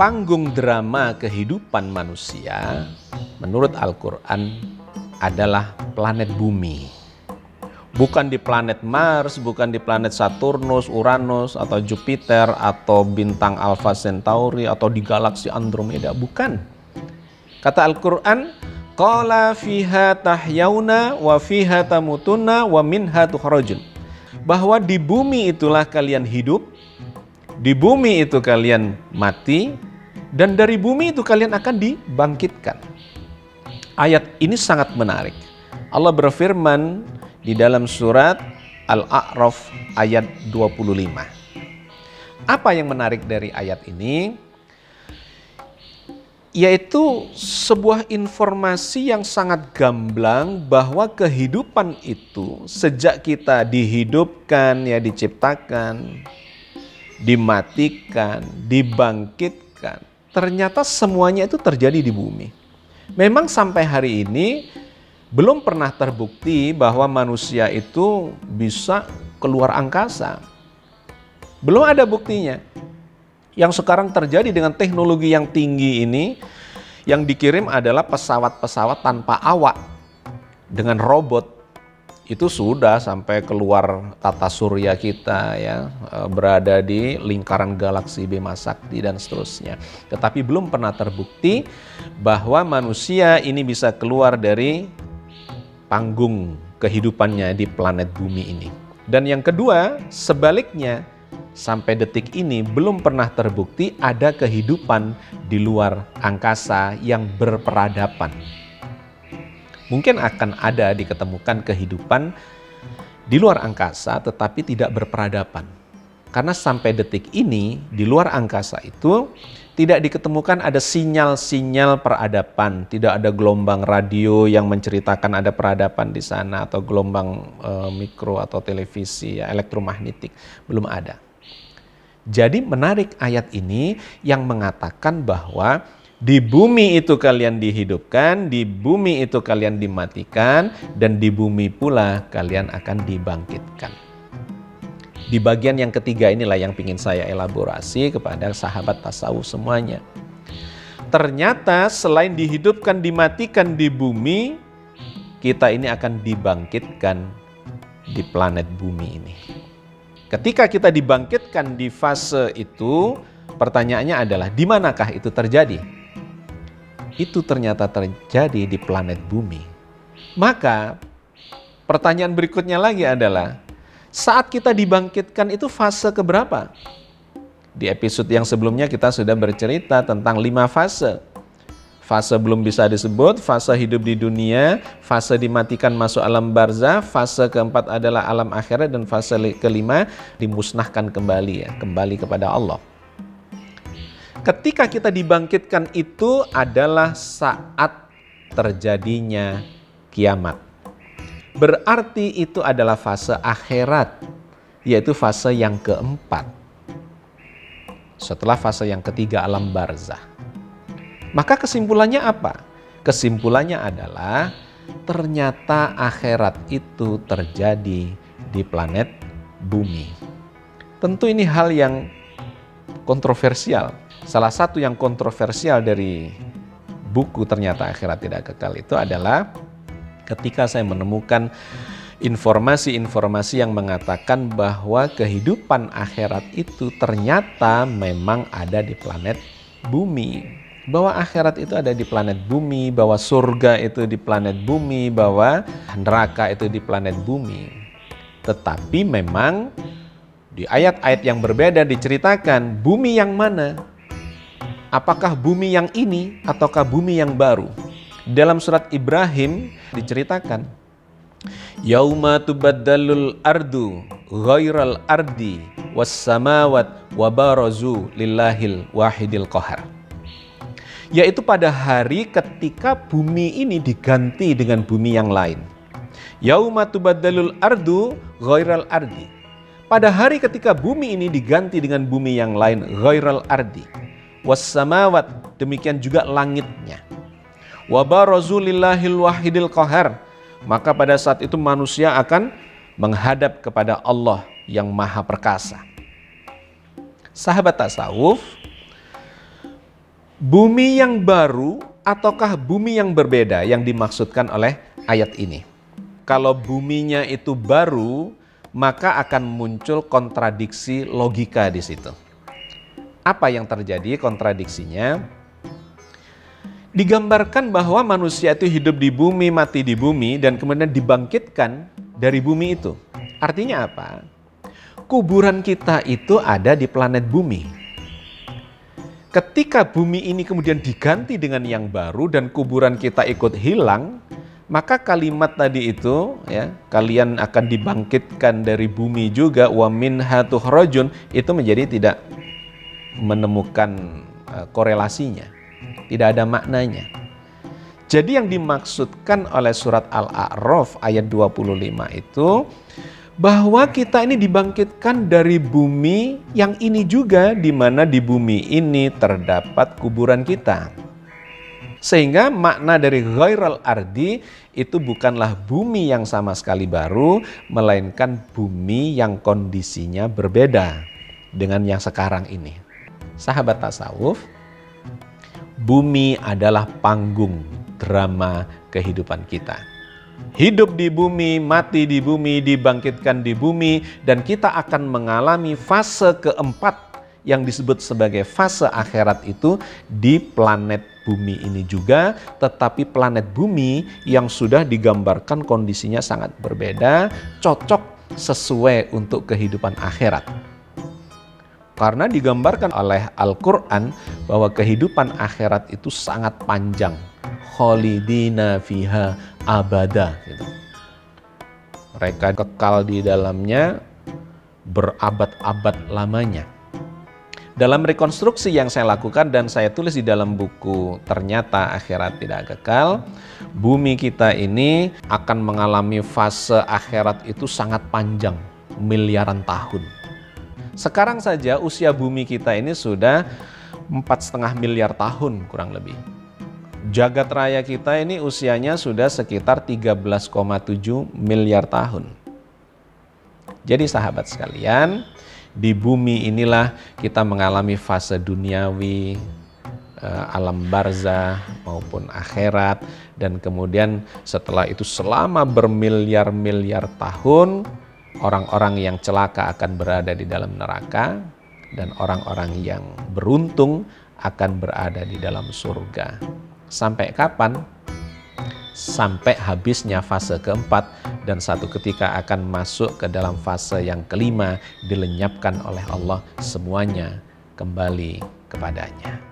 panggung drama kehidupan manusia menurut Al-Quran adalah planet bumi. Bukan di planet Mars, bukan di planet Saturnus, Uranus, atau Jupiter, atau bintang Alpha Centauri, atau di galaksi Andromeda. Bukan. Kata Al-Quran, qala fiha tahyauna wa fiha tamutunna wa minha tukhrajun. Bahwa di bumi itulah kalian hidup, di bumi itu kalian mati, dan dari bumi itu kalian akan dibangkitkan. Ayat ini sangat menarik. Allah berfirman di dalam surat Al-A'raf ayat 25. Apa yang menarik dari ayat ini? Yaitu sebuah informasi yang sangat gamblang bahwa kehidupan itu sejak kita dihidupkan, ya diciptakan, dimatikan, dibangkitkan, ternyata semuanya itu terjadi di bumi. Memang sampai hari ini belum pernah terbukti bahwa manusia itu bisa keluar angkasa. Belum ada buktinya. Yang sekarang terjadi dengan teknologi yang tinggi ini, yang dikirim adalah pesawat-pesawat tanpa awak dengan robot. Itu sudah sampai keluar tata surya kita, ya, berada di lingkaran galaksi Bima Sakti dan seterusnya. Tetapi belum pernah terbukti bahwa manusia ini bisa keluar dari panggung kehidupannya di planet bumi ini. Dan yang kedua, sebaliknya, sampai detik ini belum pernah terbukti ada kehidupan di luar angkasa yang berperadaban. Mungkin akan ada diketemukan kehidupan di luar angkasa tetapi tidak berperadaban. Karena sampai detik ini di luar angkasa itu tidak diketemukan ada sinyal-sinyal peradaban. Tidak ada gelombang radio yang menceritakan ada peradaban di sana, atau gelombang mikro atau televisi, ya, elektromagnetik. Belum ada. Jadi menarik ayat ini yang mengatakan bahwa di bumi itu kalian dihidupkan, di bumi itu kalian dimatikan, dan di bumi pula kalian akan dibangkitkan. Di bagian yang ketiga inilah yang ingin saya elaborasi kepada sahabat tasawuf semuanya. Ternyata selain dihidupkan, dimatikan di bumi, kita ini akan dibangkitkan di planet bumi ini. Ketika kita dibangkitkan di fase itu, pertanyaannya adalah di manakah itu terjadi? Itu ternyata terjadi di planet bumi. Maka pertanyaan berikutnya lagi adalah, saat kita dibangkitkan itu fase keberapa? Di episode yang sebelumnya kita sudah bercerita tentang 5 fase. Fase belum bisa disebut, fase hidup di dunia, fase dimatikan masuk alam barzah, fase keempat adalah alam akhirat, dan fase kelima dimusnahkan kembali, ya, kembali kepada Allah. Ketika kita dibangkitkan itu adalah saat terjadinya kiamat. Berarti itu adalah fase akhirat, yaitu fase yang keempat. Setelah fase yang ketiga alam barzah. Maka kesimpulannya apa? Kesimpulannya adalah ternyata akhirat itu terjadi di planet bumi. Tentu ini hal yang kontroversial. Salah satu yang kontroversial dari buku Ternyata Akhirat Tidak Kekal itu adalah ketika saya menemukan informasi-informasi yang mengatakan bahwa kehidupan akhirat itu ternyata memang ada di planet bumi. Bahwa akhirat itu ada di planet bumi, bahwa surga itu di planet bumi, bahwa neraka itu di planet bumi. Tetapi memang di ayat-ayat yang berbeda diceritakan bumi yang mana? Apakah bumi yang ini ataukah bumi yang baru? Dalam surat Ibrahim diceritakan, Yauma tubaddalul ardu ghairal ardi was samawat wa barazu lillahil wahidil qahar. Yaitu pada hari ketika bumi ini diganti dengan bumi yang lain. Yauma tubaddalul ardu ghairal ardi. Pada hari ketika bumi ini diganti dengan bumi yang lain, ghairal ardi. Wassamawat, demikian juga langitnya. Wa barazu lillahil wahidil qahar. Maka pada saat itu manusia akan menghadap kepada Allah yang maha perkasa. Sahabat tasawuf, Bumi yang baru ataukah bumi yang berbeda yang dimaksudkan oleh ayat ini? Kalau buminya itu baru, maka akan muncul kontradiksi logika di situ. Apa yang terjadi kontradiksinya? Digambarkan bahwa manusia itu hidup di bumi, mati di bumi, dan kemudian dibangkitkan dari bumi itu. Artinya apa? Kuburan kita itu ada di planet bumi. Ketika bumi ini kemudian diganti dengan yang baru dan kuburan kita ikut hilang, maka kalimat tadi itu, ya, kalian akan dibangkitkan dari bumi juga, wa minha tukhrajun, itu menjadi tidak menemukan korelasinya, tidak ada maknanya. Jadi yang dimaksudkan oleh surat Al-A'raf ayat 25 itu bahwa kita ini dibangkitkan dari bumi yang ini juga, di mana di bumi ini terdapat kuburan kita. Sehingga makna dari ghairal ardi itu bukanlah bumi yang sama sekali baru, melainkan bumi yang kondisinya berbeda dengan yang sekarang ini. Sahabat tasawuf, bumi adalah panggung drama kehidupan kita. Hidup di bumi, mati di bumi, dibangkitkan di bumi, dan kita akan mengalami fase keempat yang disebut sebagai fase akhirat itu di planet bumi ini juga, tetapi planet bumi yang sudah digambarkan kondisinya sangat berbeda, cocok sesuai untuk kehidupan akhirat. Karena digambarkan oleh Al-Quran bahwa kehidupan akhirat itu sangat panjang. Kholidina fiha abada, gitu. Mereka kekal di dalamnya berabad-abad lamanya. Dalam rekonstruksi yang saya lakukan dan saya tulis di dalam buku Ternyata Akhirat Tidak Kekal, bumi kita ini akan mengalami fase akhirat itu sangat panjang, miliaran tahun. Sekarang saja usia bumi kita ini sudah 4,5 miliar tahun kurang lebih. Jagat raya kita ini usianya sudah sekitar 13,7 miliar tahun. Jadi sahabat sekalian, di bumi inilah kita mengalami fase duniawi, alam barzah maupun akhirat, dan kemudian setelah itu selama bermiliar-miliar tahun, orang-orang yang celaka akan berada di dalam neraka, dan orang-orang yang beruntung akan berada di dalam surga. Sampai kapan? Sampai habisnya fase keempat, dan satu ketika akan masuk ke dalam fase yang kelima, dilenyapkan oleh Allah semuanya kembali kepadanya.